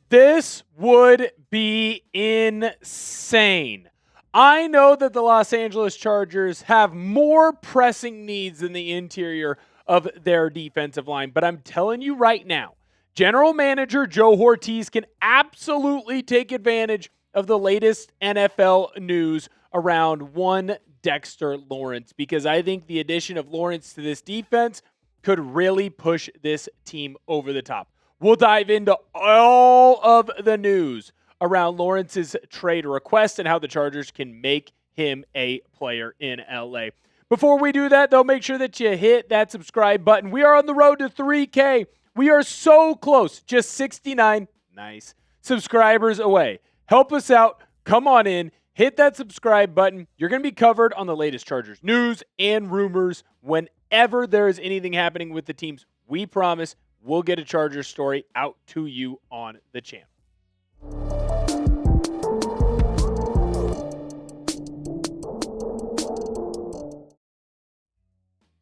This would be insane. I know that the Los Angeles Chargers have more pressing needs than the interior of their defensive line, but I'm telling you right now, General Manager Joe Ortiz can absolutely take advantage of the latest NFL news around one Dexter Lawrence, because I think the addition of Lawrence to this defense could really push this team over the top. We'll dive into all of the news around Lawrence's trade request and how the Chargers can make him a player in LA. Before we do that, though, make sure that you hit that subscribe button. We are on the road to 3K. We are so close, just 69 nice subscribers away. Help us out. Come on in. Hit that subscribe button. You're going to be covered on the latest Chargers news and rumors whenever there is anything happening with the teams. We promise we'll get a Chargers story out to you on the channel.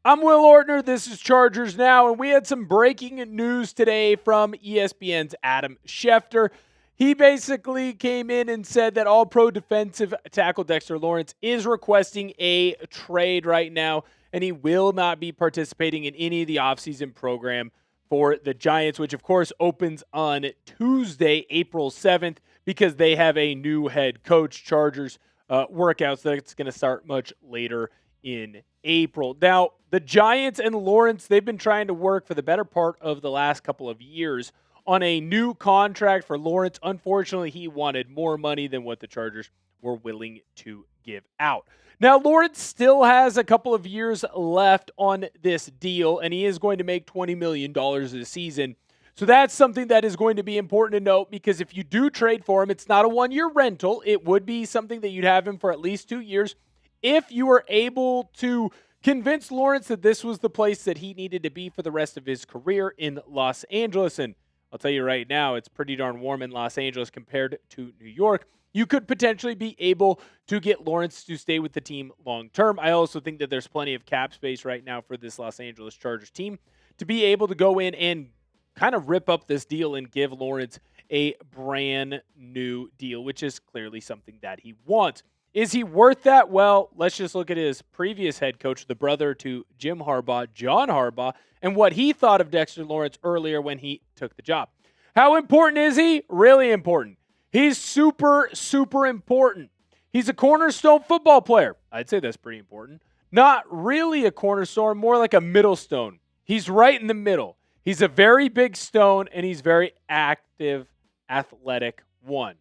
I'm Will Ortner. This is Chargers Now, and we had some breaking news today from ESPN's Adam Schefter. He basically came in and said that All-Pro defensive tackle Dexter Lawrence is requesting a trade right now, and he will not be participating in any of the offseason program for the Giants, which of course opens on Tuesday, April 7th, because they have a new head coach. Chargers workouts that's going to start much later in April. Now, the Giants and Lawrence, they've been trying to work for the better part of the last couple of years on a new contract for Lawrence. Unfortunately, he wanted more money than what the Chargers were willing to give out. Now, Lawrence still has a couple of years left on this deal, and he is going to make $20 million a season. So that's something that is going to be important to note, because if you do trade for him, it's not a one-year rental. It would be something that you'd have him for at least 2 years. If you were able to convince Lawrence that this was the place that he needed to be for the rest of his career in Los Angeles, and I'll tell you right now, it's pretty darn warm in Los Angeles compared to New York, you could potentially be able to get Lawrence to stay with the team long term. I also think that there's plenty of cap space right now for this Los Angeles Chargers team to be able to go in and kind of rip up this deal and give Lawrence a brand new deal, which is clearly something that he wants. Is he worth that? Well, let's just look at his previous head coach, the brother to Jim Harbaugh, John Harbaugh, and what he thought of Dexter Lawrence earlier when he took the job. How important is he? Really important. He's super, super important. He's a cornerstone football player. I'd say that's pretty important. Not really a cornerstone, more like a middle stone. He's right in the middle. He's a very big stone, and he's very active, athletic one.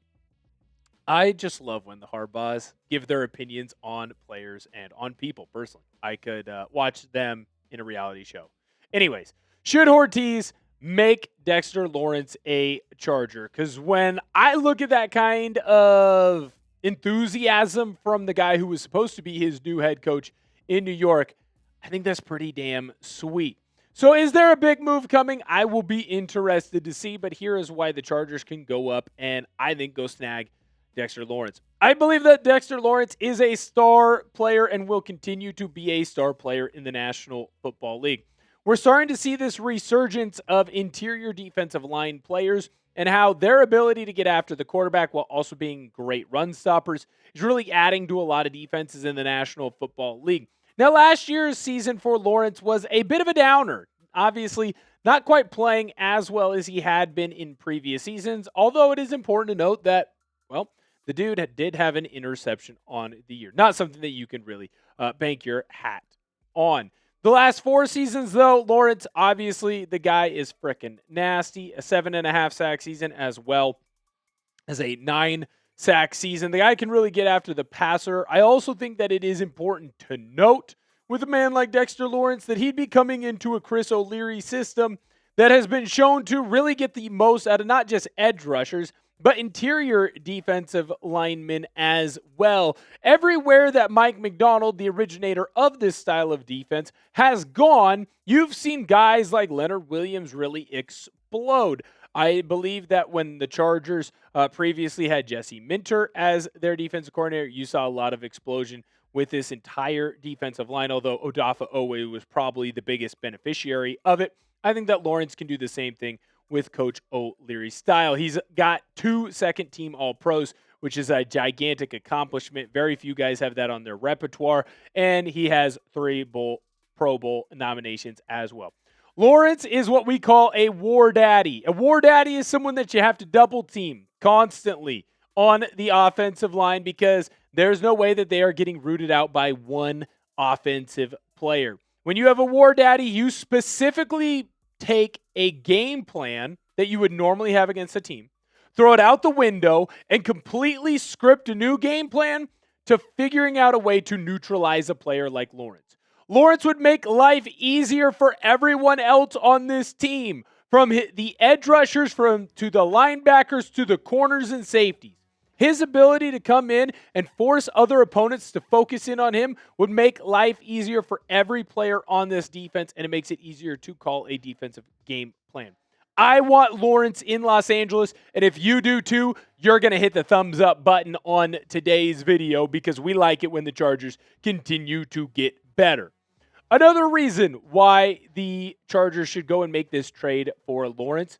I just love when the Harbaughs give their opinions on players and on people, personally. I could watch them in a reality show. Anyways, should Ortiz make Dexter Lawrence a Charger? Because when I look at that kind of enthusiasm from the guy who was supposed to be his new head coach in New York, I think that's pretty damn sweet. So is there a big move coming? I will be interested to see, but here is why the Chargers can go up and I think go snag Dexter Lawrence. I believe that Dexter Lawrence is a star player and will continue to be a star player in the National Football League. We're starting to see this resurgence of interior defensive line players and how their ability to get after the quarterback while also being great run stoppers is really adding to a lot of defenses in the National Football League. Now, last year's season for Lawrence was a bit of a downer. Obviously, not quite playing as well as he had been in previous seasons, although it is important to note that, well, the dude did have an interception on the year. Not something that you can really bank your hat on. The last 4 seasons, though, Lawrence, obviously, the guy is frickin' nasty. A 7.5 sack season as well as a 9 sack season. The guy can really get after the passer. I also think that it is important to note with a man like Dexter Lawrence that he'd be coming into a Chris O'Leary system that has been shown to really get the most out of not just edge rushers, but interior defensive linemen as well. Everywhere that Mike Macdonald, the originator of this style of defense, has gone, you've seen guys like Leonard Williams really explode. I believe that when the Chargers previously had Jesse Minter as their defensive coordinator, you saw a lot of explosion with this entire defensive line, although Odafe Oweh was probably the biggest beneficiary of it. I think that Lawrence can do the same thing with Coach O'Leary's style. He's got 2 second-team All-Pros, which is a gigantic accomplishment. Very few guys have that on their repertoire, and he has 3 Pro Bowl nominations as well. Lawrence is what we call a war daddy. A war daddy is someone that you have to double team constantly on the offensive line because there's no way that they are getting rooted out by one offensive player. When you have a war daddy, you specifically take a game plan that you would normally have against a team, throw it out the window, and completely script a new game plan to figuring out a way to neutralize a player like Lawrence. Lawrence would make life easier for everyone else on this team, from the edge rushers to the linebackers to the corners and safeties. His ability to come in and force other opponents to focus in on him would make life easier for every player on this defense, and it makes it easier to call a defensive game plan. I want Lawrence in Los Angeles, and if you do too, you're going to hit the thumbs up button on today's video because we like it when the Chargers continue to get better. Another reason why the Chargers should go and make this trade for Lawrence,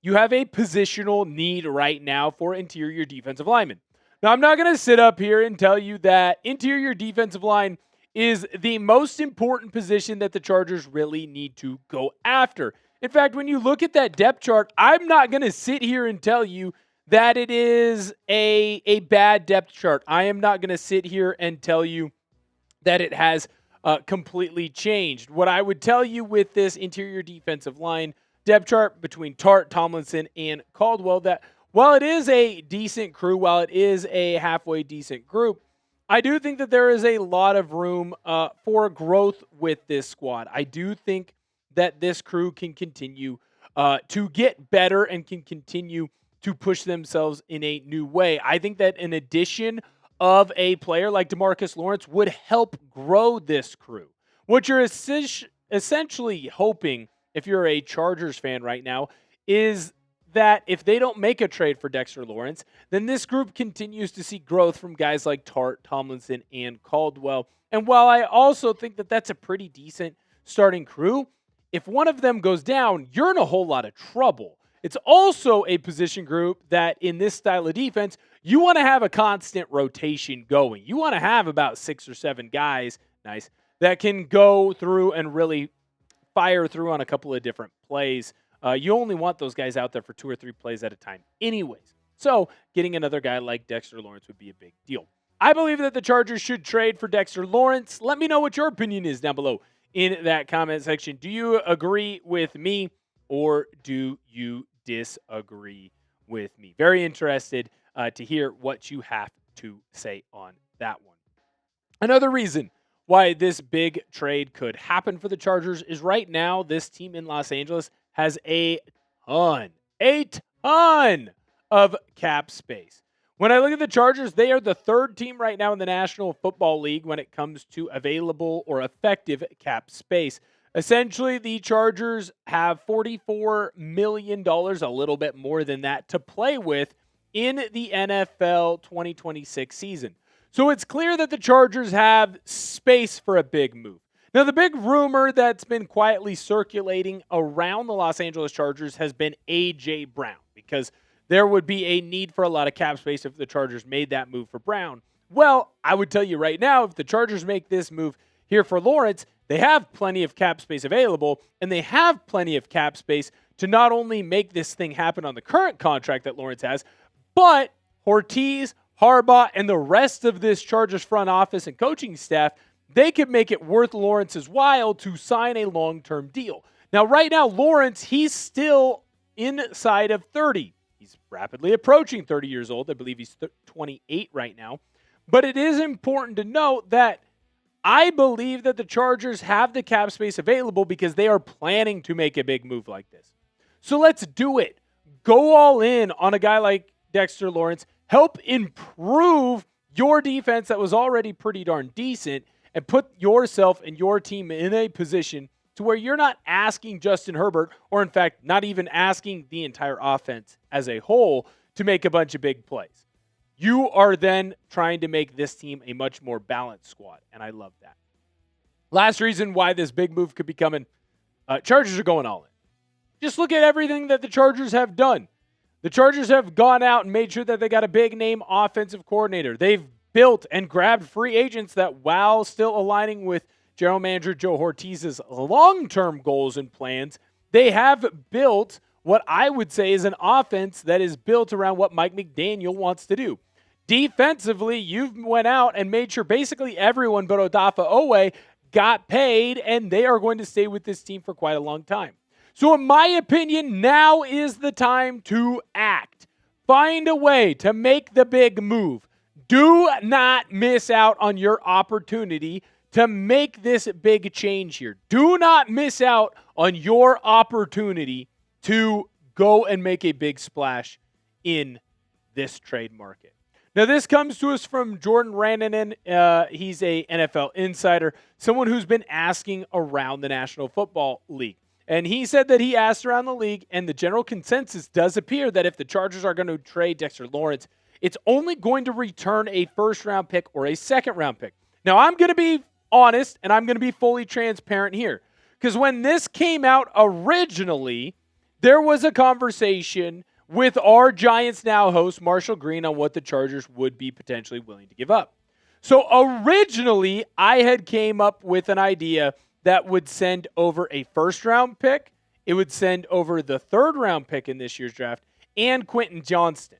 you have a positional need right now for interior defensive linemen. Now, I'm not going to sit up here and tell you that interior defensive line is the most important position that the Chargers really need to go after. In fact, when you look at that depth chart, I'm not going to sit here and tell you that it is a bad depth chart. I am not going to sit here and tell you that it has completely changed. What I would tell you with this interior defensive line depth chart between Tart, Tomlinson, and Caldwell, that while it is a decent crew, while it is a halfway decent group, I do think that there is a lot of room for growth with this squad. I do think that this crew can continue to get better and can continue to push themselves in a new way. I think that an addition of a player like DeMarcus Lawrence would help grow this crew. What you're essentially hoping, if you're a Chargers fan right now, is that if they don't make a trade for Dexter Lawrence, then this group continues to see growth from guys like Tart, Tomlinson, and Caldwell. And while I also think that that's a pretty decent starting crew, if one of them goes down, you're in a whole lot of trouble. It's also a position group that in this style of defense, you want to have a constant rotation going. You want to have about 6 or 7 guys, that can go through and really fire through on a couple of different plays. You only want those guys out there for 2 or 3 plays at a time anyways. So getting another guy like Dexter Lawrence would be a big deal. I believe that the Chargers should trade for Dexter Lawrence. Let me know what your opinion is down below in that comment section. Do you agree with me or do you disagree with me? Very interested to hear what you have to say on that one. Another reason why this big trade could happen for the Chargers is right now this team in Los Angeles has a ton of cap space. When I look at the Chargers, they are the 3rd team right now in the National Football League when it comes to available or effective cap space. Essentially, the Chargers have $44 million, a little bit more than that, to play with in the NFL 2026 season. So it's clear that the Chargers have space for a big move. Now, the big rumor that's been quietly circulating around the Los Angeles Chargers has been A.J. Brown, because there would be a need for a lot of cap space if the Chargers made that move for Brown. Well, I would tell you right now, if the Chargers make this move here for Lawrence, they have plenty of cap space available, and they have plenty of cap space to not only make this thing happen on the current contract that Lawrence has, but Ortiz, Harbaugh, and the rest of this Chargers front office and coaching staff, they could make it worth Lawrence's while to sign a long-term deal. Now, right now, Lawrence, he's still inside of 30. He's rapidly approaching 30 years old. I believe he's 28 right now. But it is important to note that I believe that the Chargers have the cap space available because they are planning to make a big move like this. So let's do it. Go all in on a guy like Dexter Lawrence. Help improve your defense that was already pretty darn decent, and put yourself and your team in a position to where you're not asking Justin Herbert, or in fact, not even asking the entire offense as a whole, to make a bunch of big plays. You are then trying to make this team a much more balanced squad, and I love that. Last reason why this big move could be coming, Chargers are going all in. Just look at everything that the Chargers have done. The Chargers have gone out and made sure that they got a big-name offensive coordinator. They've built and grabbed free agents that, while still aligning with general manager Joe Ortiz's long-term goals and plans, they have built what I would say is an offense that is built around what Mike McDaniel wants to do. Defensively, you've went out and made sure basically everyone but Odafe Oweh got paid, and they are going to stay with this team for quite a long time. So in my opinion, now is the time to act. Find a way to make the big move. Do not miss out on your opportunity to make this big change here. Do not miss out on your opportunity to go and make a big splash in this trade market. Now, this comes to us from Jordan Rannanen. He's a NFL insider, someone who's been asking around the National Football League. And he said that he asked around the league, and the general consensus does appear that if the Chargers are going to trade Dexter Lawrence, it's only going to return a first-round pick or a second-round pick. Now, I'm going to be honest, and I'm going to be fully transparent here. Because when this came out originally, there was a conversation with our Giants Now host, Marshall Green, on what the Chargers would be potentially willing to give up. So originally, I had came up with an idea that would send over a first-round pick, it would send over the third-round pick in this year's draft, and Quentin Johnston.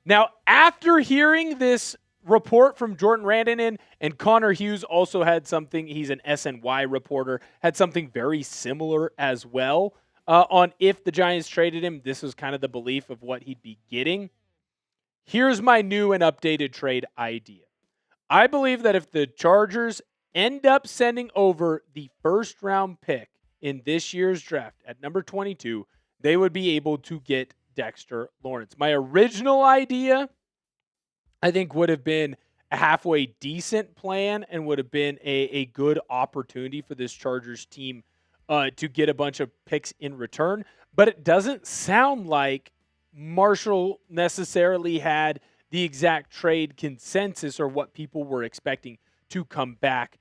Now, after hearing this report from Jordan Rannanen, and Connor Hughes also had something, he's an SNY reporter, had something very similar as well on if the Giants traded him. This was kind of the belief of what he'd be getting. Here's my new and updated trade idea. I believe that if the Chargers end up sending over the first-round pick in this year's draft at number 22, they would be able to get Dexter Lawrence. My original idea, I think, would have been a halfway decent plan and would have been a good opportunity for this Chargers team to get a bunch of picks in return. But it doesn't sound like Marshall necessarily had the exact trade consensus or what people were expecting to come back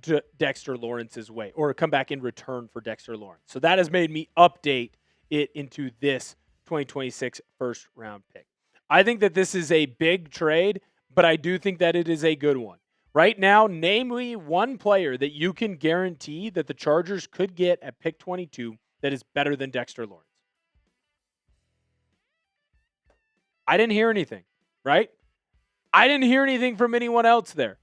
to Dexter Lawrence's way, or come back in return for Dexter Lawrence. So that has made me update it into this 2026 first-round pick. I think that this is a big trade, but I do think that it is a good one. Right now, name me one player that you can guarantee that the Chargers could get at pick 22 that is better than Dexter Lawrence. I didn't hear anything, right? I didn't hear anything from anyone else there.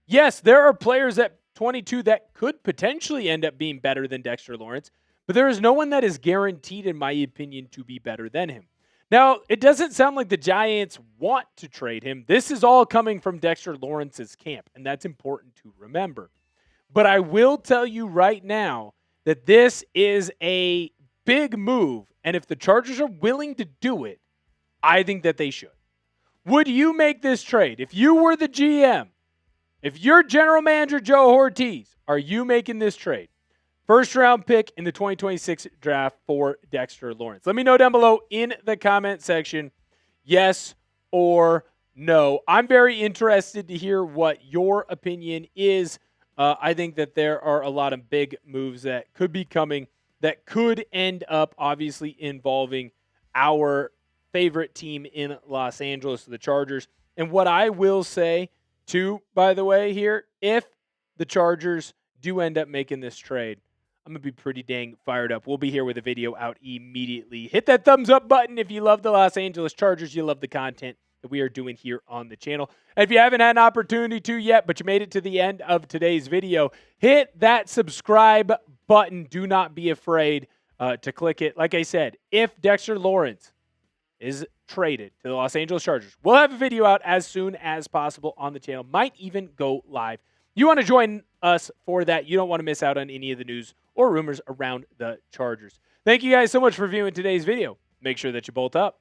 Yes, there are players at 22 that could potentially end up being better than Dexter Lawrence, but there is no one that is guaranteed, in my opinion, to be better than him. Now, it doesn't sound like the Giants want to trade him. This is all coming from Dexter Lawrence's camp, and that's important to remember. But I will tell you right now that this is a big move, and if the Chargers are willing to do it, I think that they should. Would you make this trade? If you were the GM, if you're general manager Joe Ortiz, are you making this trade? First round pick in the 2026 draft for Dexter Lawrence. Let me know down below in the comment section, yes or no. I'm very interested to hear what your opinion is. I think that there are a lot of big moves that could be coming that could end up obviously involving our favorite team in Los Angeles, the Chargers. And what I will say, too, by the way, here, if the Chargers do end up making this trade, I'm going to be pretty dang fired up. We'll be here with a video out immediately. Hit that thumbs up button if you love the Los Angeles Chargers. You love the content that we are doing here on the channel. And if you haven't had an opportunity to yet, but you made it to the end of today's video, hit that subscribe button. Do not be afraid to click it. Like I said, if Dexter Lawrence is traded to the Los Angeles Chargers, we'll have a video out as soon as possible on the channel. Might even go live. You want to join us for that. You don't want to miss out on any of the news or rumors around the Chargers. Thank you guys so much for viewing today's video. Make sure that you bolt up.